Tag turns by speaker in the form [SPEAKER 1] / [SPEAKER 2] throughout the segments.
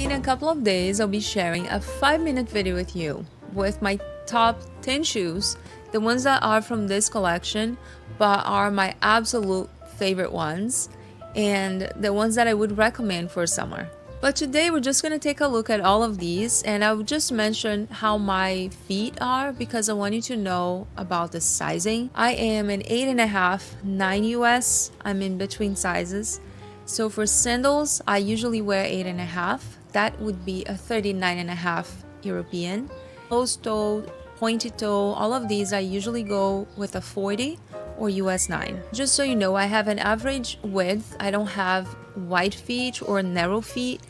[SPEAKER 1] In a couple of days, I'll be sharing a 5-minute video with you with my top 10 shoes, the ones that are from this collection but are my absolute favorite ones and the ones that I would recommend for summer. But today we're just going to take a look at all of these, and I will just mention how my feet are because I want you to know about the sizing. I am an 8.5, 9 US. I'm in between sizes. So for sandals, I usually wear 8.5. That would be a 39.5 European. Closed toe, pointy toe, all of these I usually go with a 40 or US 9. Just so you know, I have an average width. I don't have wide feet or narrow feet,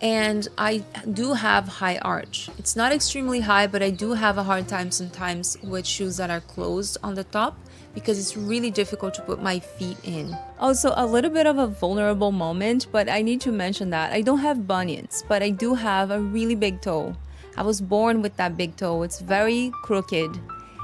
[SPEAKER 1] and I do have high arch. It's not extremely high, but I do have a hard time sometimes with shoes that are closed on the top because it's really difficult to put my feet in. Also, a little bit of a vulnerable moment, but I need to mention that I don't have bunions, but I do have a really big toe. I was born with that big toe. It's very crooked,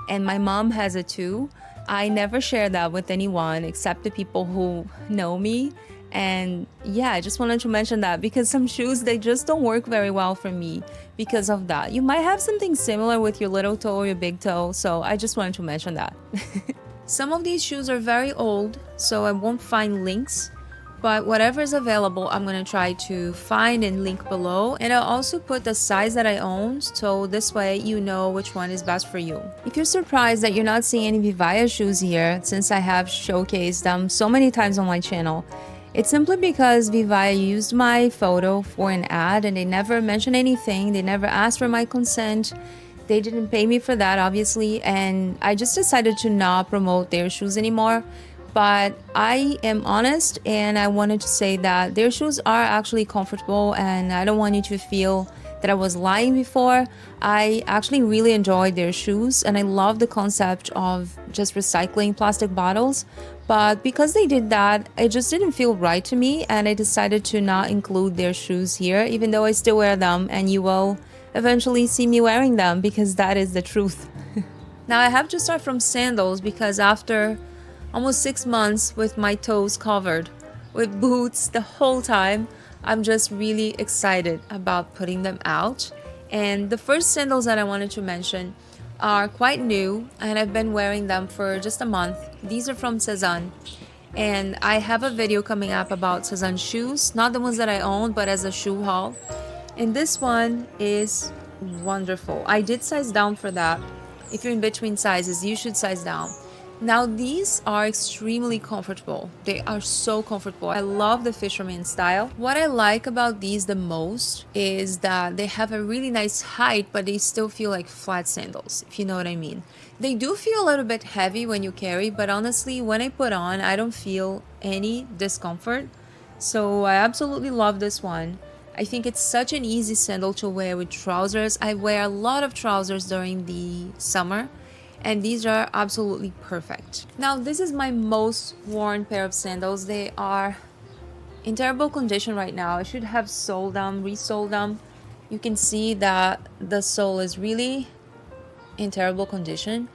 [SPEAKER 1] and my mom has it too. I never share that with anyone except the people who know me. And yeah, I just wanted to mention that because some shoes, they just don't work very well for me because of that. You might have something similar with your little toe or your big toe, so I just wanted to mention that. Some of these shoes are very old, so I won't find links, but whatever is available, I'm going to try to find and link below. And I'll also put the size that I own, so this way you know which one is best for you. If you're surprised that you're not seeing any Vivaia shoes here, since I have showcased them so many times on my channel, it's simply because Vivaia used my photo for an ad and they never mentioned anything. They never asked for my consent. They didn't pay me for that, obviously, and I just decided to not promote their shoes anymore. But I am honest, and I wanted to say that their shoes are actually comfortable, and I don't want you to feel that I was lying before. I actually really enjoyed their shoes, and I love the concept of just recycling plastic bottles. But because they did that, it just didn't feel right to me, and I decided to not include their shoes here, even though I still wear them, and you will eventually see me wearing them because that is the truth. Now I have to start from sandals because after almost 6 months with my toes covered with boots the whole time, I'm just really excited about putting them out. And the first sandals that I wanted to mention are quite new, and I've been wearing them for just a month. These are from Sezane, and I have a video coming up about Sezane shoes, not the ones that I own, but as a shoe haul. And this one is wonderful. I did size down for that. If you're in between sizes, you should size down. Now these are extremely comfortable. They are so comfortable. I love the fisherman style. What I like about these the most is that they have a really nice height, but they still feel like flat sandals, if you know what I mean. They do feel a little bit heavy when you carry, but honestly, when I put on, I don't feel any discomfort. So I absolutely love this one. I think it's such an easy sandal to wear with trousers. I wear a lot of trousers during the summer, and these are absolutely perfect. Now this is my most worn pair of sandals. They are in terrible condition right now. I should have sold them, resold them. You can see that the sole is really in terrible condition,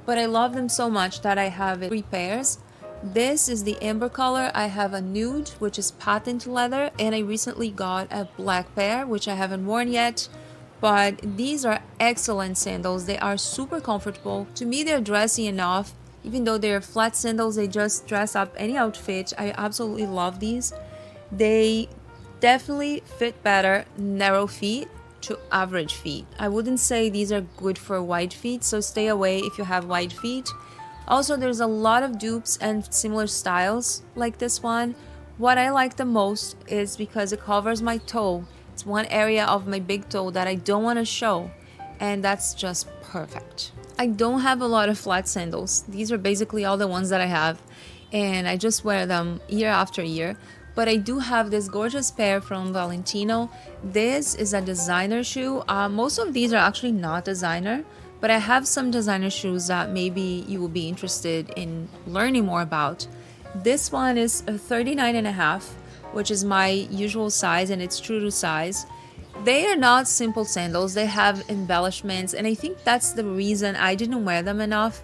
[SPEAKER 1] but I love them so much that I have 3 pairs. This is the amber color. I have a nude, which is patent leather, and I recently got a black pair, which I haven't worn yet. But these are excellent sandals. They are super comfortable. To me, they're dressy enough. Even though they're flat sandals, they just dress up any outfit. I absolutely love these. They definitely fit better narrow feet to average feet. I wouldn't say these are good for wide feet, so stay away if you have wide feet. Also, there's a lot of dupes and similar styles like this one. What I like the most is because it covers my toe. It's one area of my big toe that I don't want to show, and that's just perfect. I don't have a lot of flat sandals. These are basically all the ones that I have, and I just wear them year after year. But I do have this gorgeous pair from Valentino. This is a designer shoe. Most of these are actually not designer, but I have some designer shoes that maybe you will be interested in learning more about. This one is a 39.5, which is my usual size, and it's true to size. They are not simple sandals. They have embellishments, and I think that's the reason I didn't wear them enough.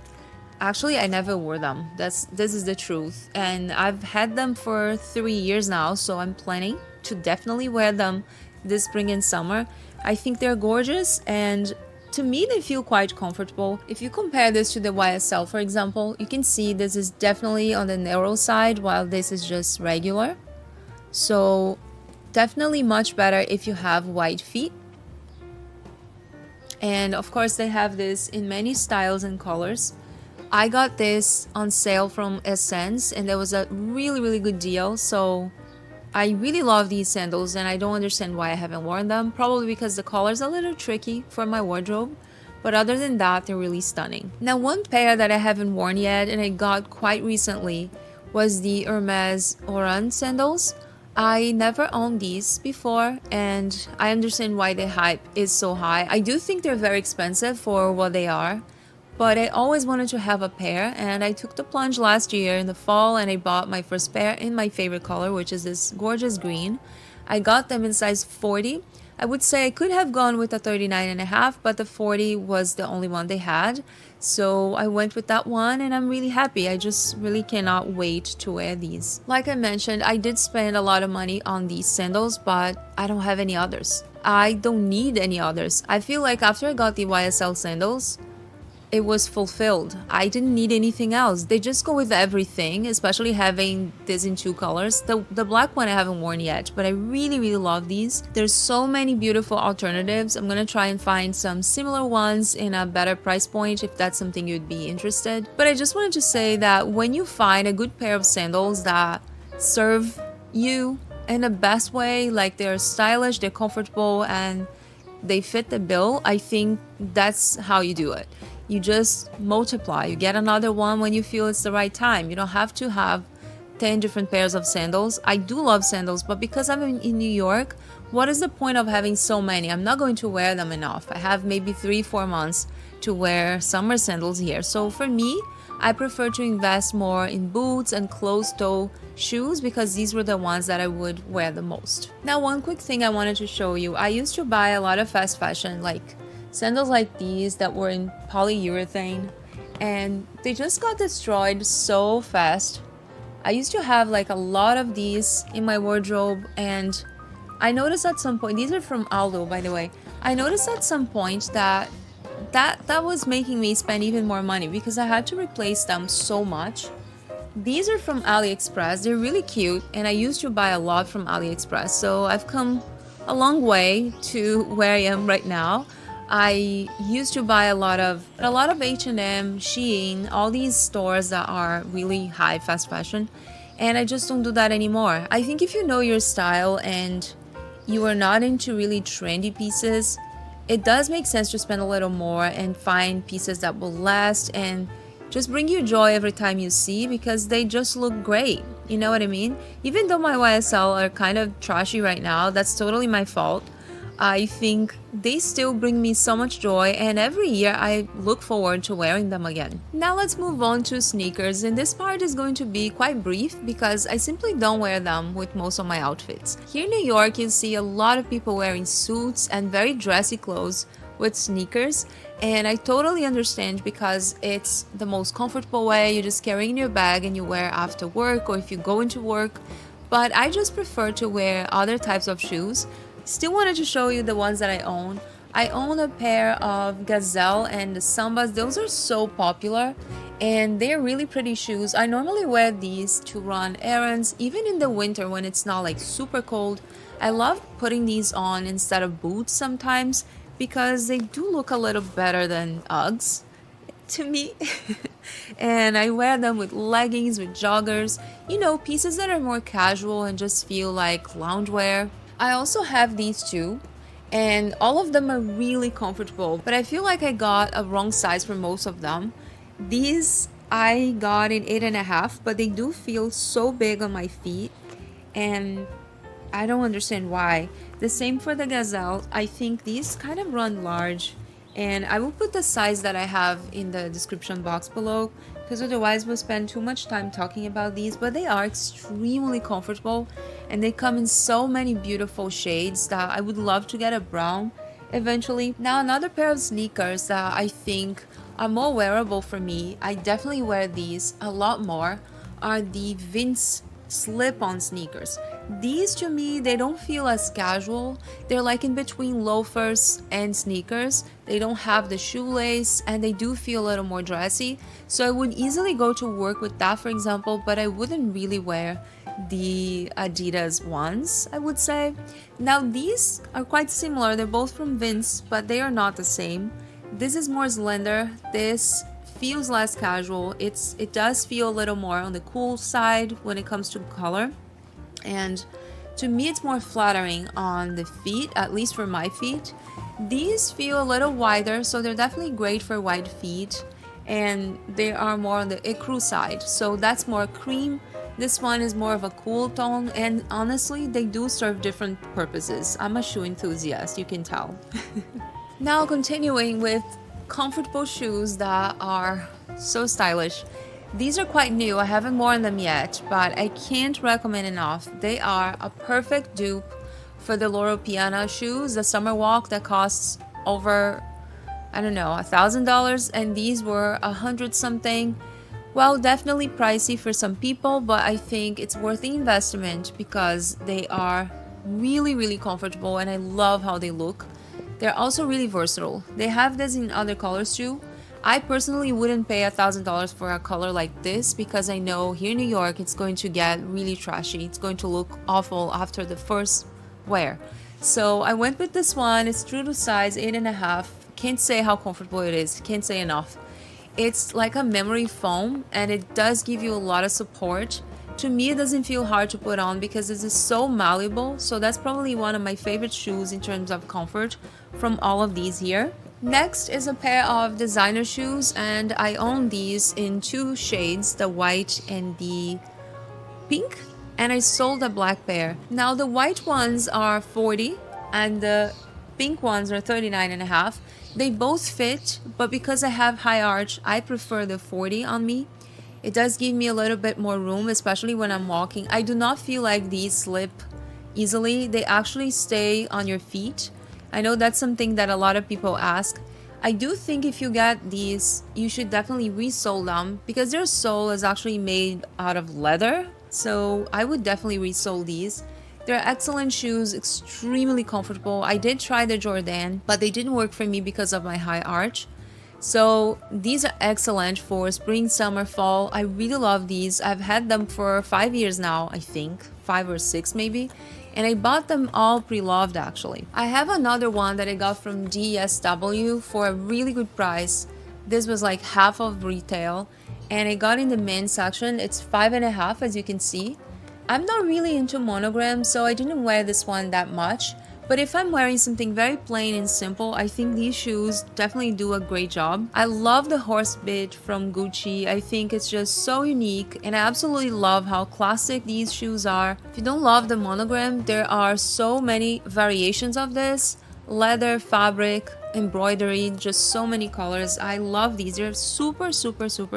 [SPEAKER 1] Actually, I never wore them. This is the truth. And I've had them for 3 years now, so I'm planning to definitely wear them this spring and summer. I think they're gorgeous, and to me they feel quite comfortable. If you compare this to the YSL, for example, you can see this is definitely on the narrow side while this is just regular. So definitely much better if you have wide feet. And of course they have this in many styles and colors. I got this on sale from Essence and there was a really good deal, so I really love these sandals and I don't understand why I haven't worn them. Probably because the color's a little tricky for my wardrobe, but other than that, they're really stunning. Now, one pair that I haven't worn yet and I got quite recently was the Hermes Orans sandals. I never owned these before and I understand why the hype is so high. I do think they're very expensive for what they are, but I always wanted to have a pair and I took the plunge last year in the fall and I bought my first pair in my favorite color, which is this gorgeous green. I got them in size 40. I would say I could have gone with a 39.5, but the 40 was the only one they had. So I went with that one and I'm really happy. I just really cannot wait to wear these. Like I mentioned, I did spend a lot of money on these sandals, but I don't have any others. I don't need any others. I feel like after I got the YSL sandals, it was fulfilled. I didn't need anything else. They just go with everything, especially having this in two colors. The black one I haven't worn yet, but I really love these. There's so many beautiful alternatives. I'm gonna try and find some similar ones in a better price point if that's something you'd be interested. But I just wanted to say that when you find a good pair of sandals that serve you in the best way, like they're stylish, they're comfortable, and they fit the bill, I think that's how you do it. You just multiply. You get another one when you feel it's the right time. You don't have to have 10 different pairs of sandals. I do love sandals, but because I'm in New York, what is the point of having so many? I'm not going to wear them enough. I have maybe 3-4 months to wear summer sandals here. So for me, I prefer to invest more in boots and closed-toe shoes because these were the ones that I would wear the most. Now, one quick thing I wanted to show you. I used to buy a lot of fast fashion, like sandals like these that were in polyurethane, and they just got destroyed so fast. I used to have like a lot of these in my wardrobe, and I noticed at some point, these are from Aldo by the way, I noticed at some point that was making me spend even more money because I had to replace them so much. These are from AliExpress. They're really cute and I used to buy a lot from AliExpress, so I've come a long way to where I am right now. I used to buy a lot of H&M, Shein, all these stores that are really high fast fashion, and I just don't do that anymore. I think if you know your style and you are not into really trendy pieces, it does make sense to spend a little more and find pieces that will last and just bring you joy every time you see, because they just look great. You know what I mean? Even though my YSL are kind of trashy right now, that's totally my fault. I think they still bring me so much joy, and every year I look forward to wearing them again. Now let's move on to sneakers, and this part is going to be quite brief because I simply don't wear them with most of my outfits. Here in New York, you see a lot of people wearing suits and very dressy clothes with sneakers, and I totally understand because it's the most comfortable way. You just carry in your bag and you wear after work or if you go into work, but I just prefer to wear other types of shoes. Still wanted to show you the ones that I own. I own a pair of Gazelle and the Sambas. Those are so popular and they're really pretty shoes. I normally wear these to run errands, even in the winter when it's not like super cold. I love putting these on instead of boots sometimes because they do look a little better than Uggs to me. And I wear them with leggings, with joggers, you know, pieces that are more casual and just feel like loungewear. I also have these two, and all of them are really comfortable, but I feel like I got a wrong size for most of them. These I got in 8.5, but they do feel so big on my feet, and I don't understand why. The same for the Gazelle. I think these kind of run large, and I will put the size that I have in the description box below because otherwise we'll spend too much time talking about these, but they are extremely comfortable and they come in so many beautiful shades that I would love to get a brown eventually. Now, another pair of sneakers that I think are more wearable for me, I definitely wear these a lot more, are the Vince slip-on sneakers. These to me, they don't feel as casual. They're like in between loafers and sneakers. They don't have the shoelace and they do feel a little more dressy. So I would easily go to work with that, for example, but I wouldn't really wear the Adidas ones, I would say. Now these are quite similar. They're both from Vince, but they are not the same. This is more slender. This feels less casual. It does feel a little more on the cool side when it comes to color. And to me, it's more flattering on the feet, at least for my feet. These feel a little wider, so they're definitely great for wide feet, and they are more on the ecru side, so that's more cream. This one is more of a cool tone, and honestly, they do serve different purposes. I'm a shoe enthusiast, you can tell. Now continuing with comfortable shoes that are so stylish. These are quite new, I haven't worn them yet, but I can't recommend enough. They are a perfect dupe for the Loro Piana shoes, the summer walk that costs over, I don't know, $1,000, and these were 100 something. Well, definitely pricey for some people, but I think it's worth the investment because they are really comfortable and I love how they look. They're also really versatile. They have this in other colors too. I personally wouldn't pay $1,000 for a color like this because I know here in New York it's going to get really trashy. It's going to look awful after the first wear. So I went with this one. It's true to size, 8.5. Can't say how comfortable it is. Can't say enough. It's like a memory foam and it does give you a lot of support. To me, it doesn't feel hard to put on because this is so malleable. So that's probably one of my favorite shoes in terms of comfort from all of these here. Next is a pair of designer shoes, and I own these in two shades, the white and the pink, and I sold a black pair. Now the white ones are 40 and the pink ones are 39.5. They both fit, but because I have high arch, I prefer the 40 on me. It does give me a little bit more room, especially when I'm walking. I do not feel like these slip easily. They actually stay on your feet. I know that's something that a lot of people ask. I do think if you get these, you should definitely resole them because their sole is actually made out of leather. So I would definitely resole these. They're excellent shoes, extremely comfortable. I did try the Jordaan, but they didn't work for me because of my high arch. So these are excellent for spring, summer, fall. I really love these. I've had them for 5 years now, I think. 5 or 6 maybe. And I bought them all pre-loved actually. I have another one that I got from DSW for a really good price. This was like half of retail. And I got in the men's section. It's 5.5 as you can see. I'm not really into Monogram, so I didn't wear this one that much. But if I'm wearing something very plain and simple, I think these shoes definitely do a great job. I love the horse bit from Gucci. I think it's just so unique, and I absolutely love how classic these shoes are. If you don't love the Monogram, there are so many variations of this. Leather, fabric, embroidery, just so many colors. I love these. They're super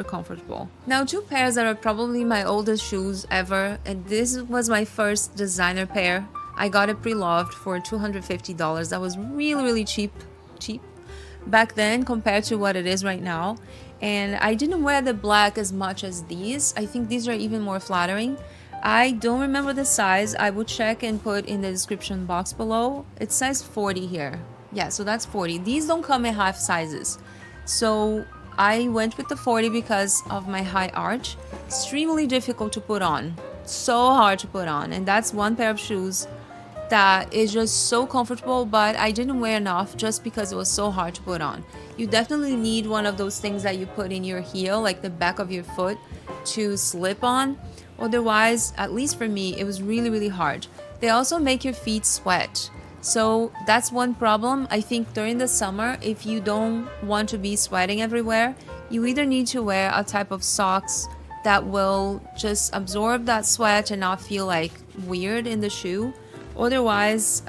[SPEAKER 1] comfortable. Now two pairs that are probably my oldest shoes ever, and this was my first designer pair. I got it pre-loved for $250. That was really cheap back then compared to what it is right now. And I didn't wear the black as much as these. I think these are even more flattering. I don't remember the size. I would check and put in the description box below. It says 40 here. Yeah, so that's 40. These don't come in half sizes. So I went with the 40 because of my high arch. Extremely difficult to put on. So hard to put on. And that's one pair of shoes that is just so comfortable, but I didn't wear enough just because it was so hard to put on. You definitely need one of those things that you put in your heel, like the back of your foot, to slip on. Otherwise, at least for me, it was really hard. They also make your feet sweat. So that's one problem. I think during the summer, if you don't want to be sweating everywhere, you either need to wear a type of socks that will just absorb that sweat and not feel like weird in the shoe. Otherwise,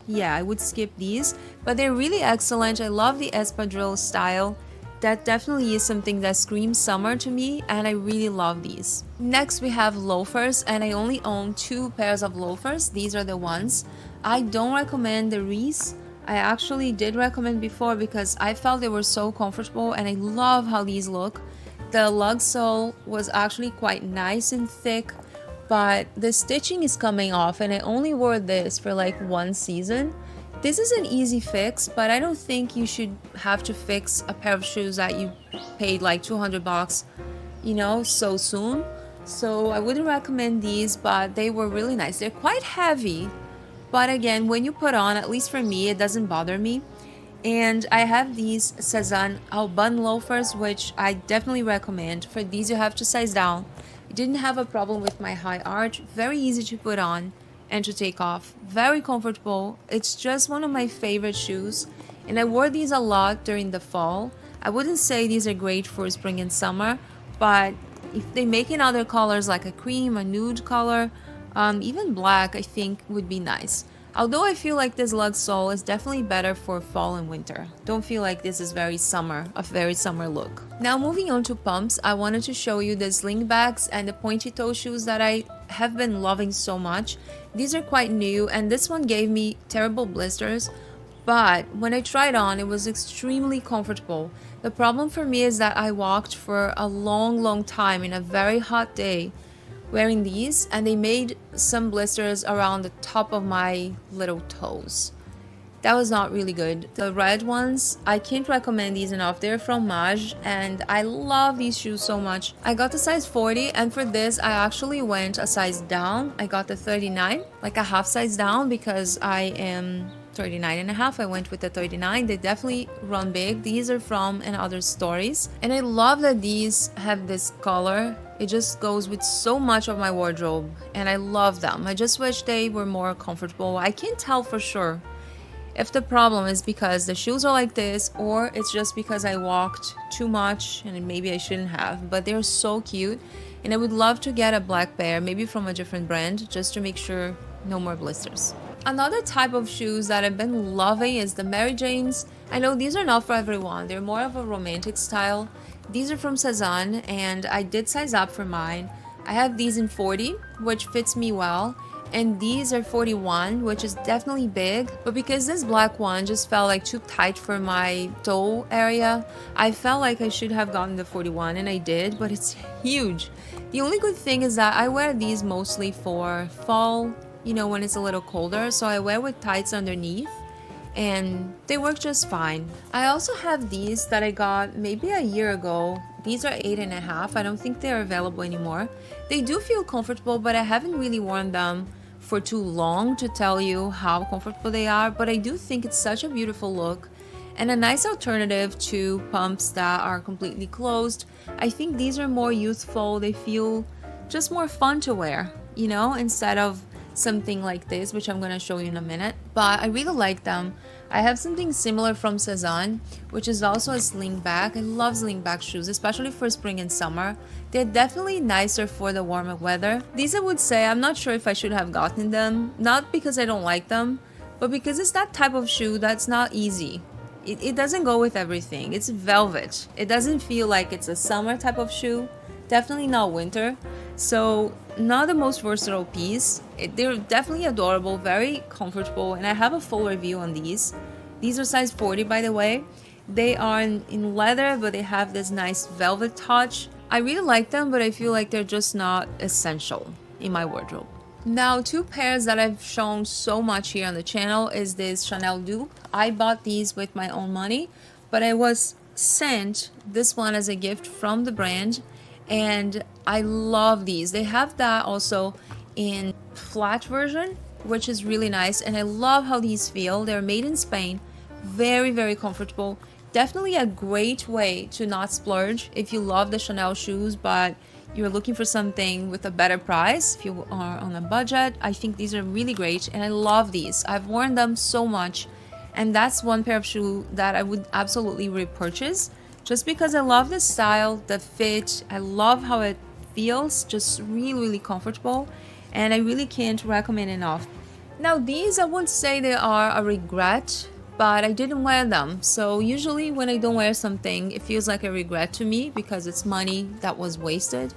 [SPEAKER 1] yeah, I would skip these, but they're really excellent. I love the espadrille style. That definitely is something that screams summer to me, and I really love these. Next, we have loafers, and I only own 2 pairs of loafers. These are the ones. I don't recommend the Reiss. I actually did recommend before because I felt they were so comfortable, and I love how these look. The lug sole was actually quite nice and thick, but the stitching is coming off, and I only wore this for like one season. This is an easy fix, but I don't think you should have to fix a pair of shoes that you paid like 200 bucks, you know, so soon. So I wouldn't recommend these, but they were really nice. They're quite heavy, but again, when you put on, at least for me, it doesn't bother me. And I have these Sezane Albane Loafers, which I definitely recommend. For these, you have to size down. I didn't have a problem with my high arch. Very easy to put on and to take off. Very comfortable. It's just one of my favorite shoes. And I wore these a lot during the fall. I wouldn't say these are great for spring and summer, but if they make in other colors like a cream, a nude color, even black, I think would be nice. Although I feel like this lug sole is definitely better for fall and winter. Don't feel like this is very summer, a very summer look. Now moving on to pumps, I wanted to show you the Slingbacks and the pointy toe shoes that I have been loving so much. These are quite new, and this one gave me terrible blisters, but when I tried on, it was extremely comfortable. The problem for me is that I walked for a long time in a very hot day wearing these, and they made some blisters around the top of my little toes. That was not really good. The red ones, I can't recommend these enough. They're from Maje, and I love these shoes so much. I got the size 40, and for this I actually went a size down. I got the 39, like a half size down, because I am 39 and a half. I went with the 39. They definitely run big. These are from & Other Stories, and I love that these have this color. It just goes with so much of my wardrobe, and I love them. I just wish they were more comfortable. I can't tell for sure if the problem is because the shoes are like this, or it's just because I walked too much and maybe I shouldn't have, but they're so cute, and I would love to get a black pair, maybe from a different brand, just to make sure no more blisters. Another type of shoes that I've been loving is the MaryJanes. I know these are not for everyone. They're more of a romantic style. These are from Sezane, and I did size up for mine. I have these in 40, which fits me well, and these are 41, which is definitely big, but because this black one just felt like too tight for my toe area, I felt like I should have gotten the 41, and I did, but it's huge. The only good thing is that I wear these mostly for fall, you know, when it's a little colder, so I wear with tights underneath, and they work just fine. I also have these that I got maybe a year ago. These are 8.5. I don't think they're available anymore. They do feel comfortable, but I haven't really worn them for too long to tell you how comfortable they are, but I do think it's such a beautiful look and a nice alternative to pumps that are completely closed. I think these are more youthful. They feel just more fun to wear, you know, instead of something like this, which I'm gonna show you in a minute, but I really like them. I have something similar from Sezane, which is also a slingback. I love slingback shoes, especially for spring and summer. They're definitely nicer for the warmer weather. These, I would say, I'm not sure if I should have gotten them, not because I don't like them, but because it's that type of shoe that's not easy. It doesn't go with everything. It's velvet. It doesn't feel like it's a summer type of shoe, definitely not winter. So not the most versatile piece. They're definitely adorable, very comfortable, and I have a full review on these. These are size 40, by the way. They are in leather, but they have this nice velvet touch. I really like them, but I feel like they're just not essential in my wardrobe. Now, two pairs that I've shown so much here on the channel is this Chanel dupe. I bought these with my own money, but I was sent this one as a gift from the brand, and I love these. They have that also in flat version, which is really nice, and I love how these feel. They're made in Spain, very comfortable. Definitely a great way to not splurge if you love the Chanel shoes, but you're looking for something with a better price. If you are on a budget, I think these are really great, and I love these. I've worn them so much, and that's one pair of shoe that I would absolutely repurchase, just because I love the style, the fit. I love how it feels, just really comfortable, and I really can't recommend enough. Now these, I wouldn't say they are a regret, but I didn't wear them. So usually when I don't wear something, it feels like a regret to me because it's money that was wasted.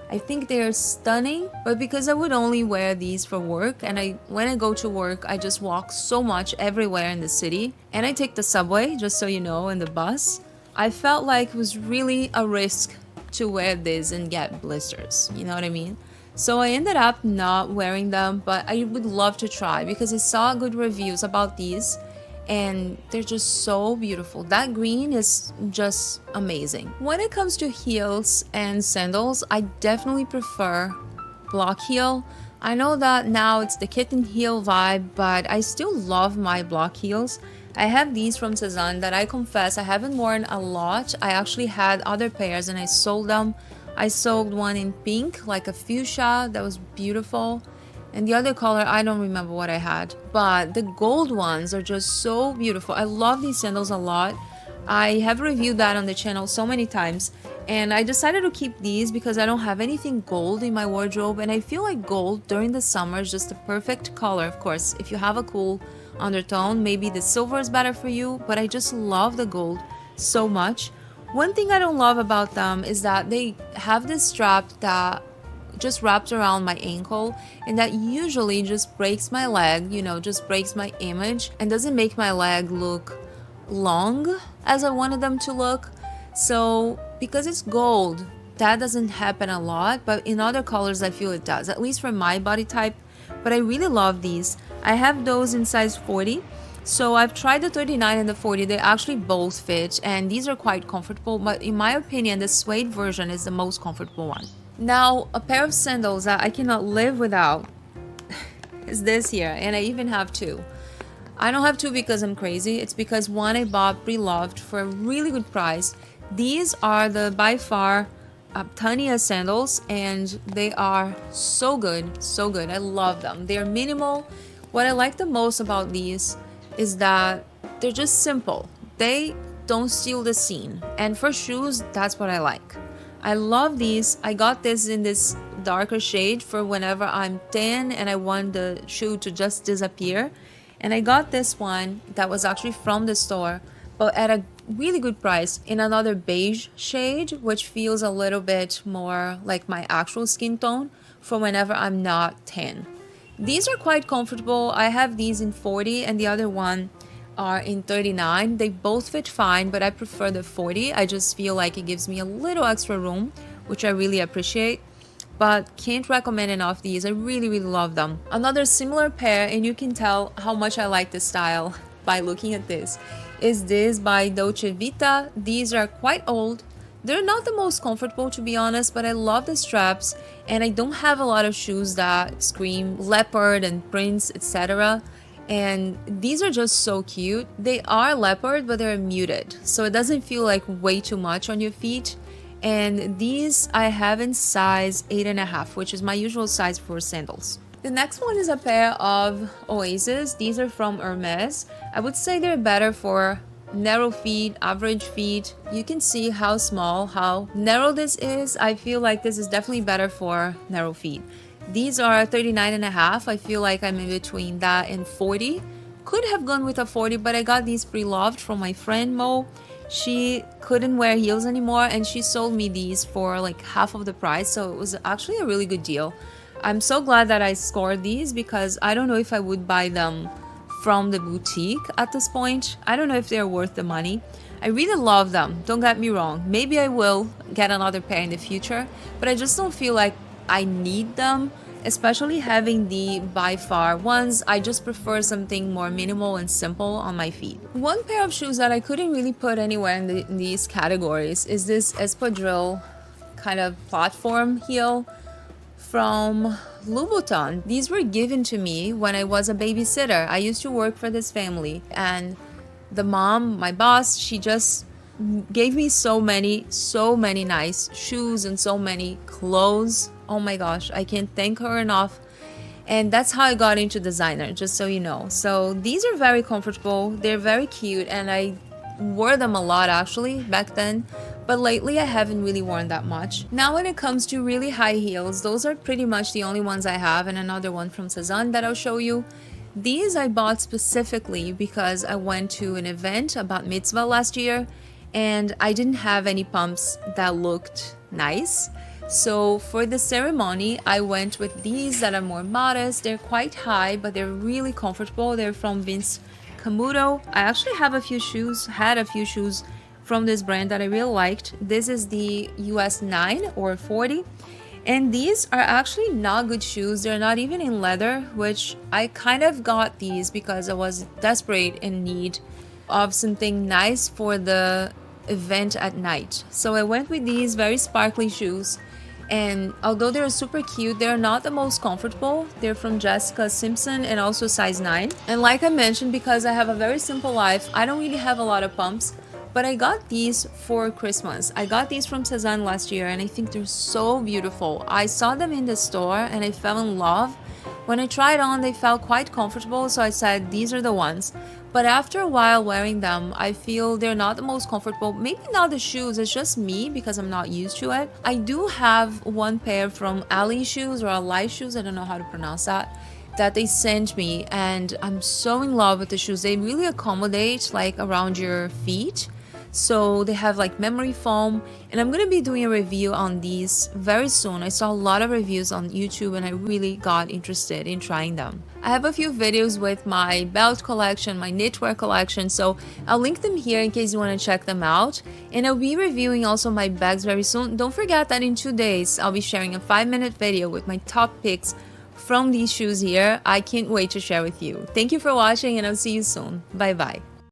[SPEAKER 1] I think they are stunning, but because I would only wear these for work, and when I go to work, I just walk so much everywhere in the city, and I take the subway, just so you know, and the bus, I felt like it was really a risk to wear this and get blisters, you know what I mean? So I ended up not wearing them, but I would love to try because I saw good reviews about these and they're just so beautiful. That green is just amazing. When it comes to heels and sandals, I definitely prefer block heel. I know that now it's the kitten heel vibe, but I still love my block heels. I have these from Sezane that I confess I haven't worn a lot. I actually had other pairs and I sold them. I sold one in pink, like a fuchsia, that was beautiful. And the other color, I don't remember what I had. But the gold ones are just so beautiful. I love these sandals a lot. I have reviewed that on the channel so many times. And I decided to keep these because I don't have anything gold in my wardrobe. And I feel like gold during the summer is just the perfect color. Of course, if you have a cool undertone, maybe the silver is better for you. But I just love the gold so much. One thing I don't love about them is that they have this strap that just wraps around my ankle, and that usually just breaks my leg, you know, just breaks my image and doesn't make my leg look long as I wanted them to look. So because it's gold, that doesn't happen a lot, but in other colors I feel it does, at least for my body type. But I really love these. I have those in size 40. So I've tried the 39 and the 40, they actually both fit and these are quite comfortable, but in my opinion the suede version is the most comfortable one. Now a pair of sandals that I cannot live without is this here, and I even have two. I don't have two because I'm crazy, it's because one I bought pre-loved for a really good price. These are the by far tiniest sandals and they are so good, so good. I love them. They're minimal. What I like the most about these is that they're just simple. They don't steal the scene, and for shoes that's what I like. I love these. I got this in this darker shade for whenever I'm tan and I want the shoe to just disappear, and I got this one that was actually from the store but at a really good price in another beige shade, which feels a little bit more like my actual skin tone for whenever I'm not tan. These are quite comfortable. I have these in 40 and the other one are in 39. They both fit fine, but I prefer the 40. I just feel like it gives me a little extra room, which I really appreciate. But can't recommend enough these. I really love them. Another similar pair, and you can tell how much I like this style by looking at this, is this by Dolce Vitta. These are quite old. They're not the most comfortable, to be honest, but I love the straps and I don't have a lot of shoes that scream leopard and prints, etc. And these are just so cute. They are leopard, but they're muted, so it doesn't feel like way too much on your feet. And these I have in size 8.5, which is my usual size for sandals. The next one is a pair of Oasis. These are from Hermes. I would say they're better for narrow feet, average feet. You can see how small, how narrow this is. I feel like this is definitely better for narrow feet. These are 39.5. I feel like I'm in between that and 40. Could have gone with a 40, but I got these pre-loved from my friend Mo. She couldn't wear heels anymore and she sold me these for like half of the price, so it was actually a really good deal. I'm so glad that I scored these because I don't know if I would buy them from the boutique at this point. I don't know if they're worth the money. I really love them, don't get me wrong. Maybe I will get another pair in the future, but I just don't feel like I need them, especially having the by far ones. I just prefer something more minimal and simple on my feet. One pair of shoes that I couldn't really put anywhere in these categories is this Espadrille kind of platform heel from Louboutin. These were given to me when I was a babysitter. I used to work for this family and the mom, my boss, she just gave me so many nice shoes and so many clothes. Oh my gosh, I can't thank her enough. And that's how I got into designer, just so you know. So these are very comfortable, they're very cute, and I wore them a lot actually back then, but lately I haven't really worn that much. Now when it comes to really high heels, those are pretty much the only ones I have, and another one from Sezane that I'll show you. These I bought specifically because I went to an event about mitzvah last year and I didn't have any pumps that looked nice. So for the ceremony, I went with these that are more modest. They're quite high, but they're really comfortable. They're from Vince Camuto. I actually have a few shoes, had a few shoes from this brand that I really liked. This is the US 9 or 40. And these are actually not good shoes. They're not even in leather, which I kind of got these because I was desperate in need of something nice for the event at night. So I went with these very sparkly shoes, and although they're super cute, they're not the most comfortable. They're from Jessica Simpson and also size 9. And like I mentioned, because I have a very simple life, I don't really have a lot of pumps, but I got these for Christmas. I got these from Sezane last year, and I think they're so beautiful. I saw them in the store and I fell in love. When I tried on, they felt quite comfortable, so I said these are the ones. But after a while wearing them, I feel they're not the most comfortable. Maybe not the shoes, it's just me because I'm not used to it. I do have one pair from Aly shoes or Aly shoes, I don't know how to pronounce that they sent me, and I'm so in love with the shoes. They really accommodate like around your feet. So they have like memory foam, and I'm gonna be doing a review on these very soon. I saw a lot of reviews on YouTube and I really got interested in trying them. I have a few videos with my belt collection, my knitwear collection, so I'll link them here in case you want to check them out. And I'll be reviewing also my bags very soon. Don't forget that in 2 days I'll be sharing a 5-minute video with my top picks from these shoes here. I can't wait to share with you. Thank you for watching, and I'll see you soon. Bye bye.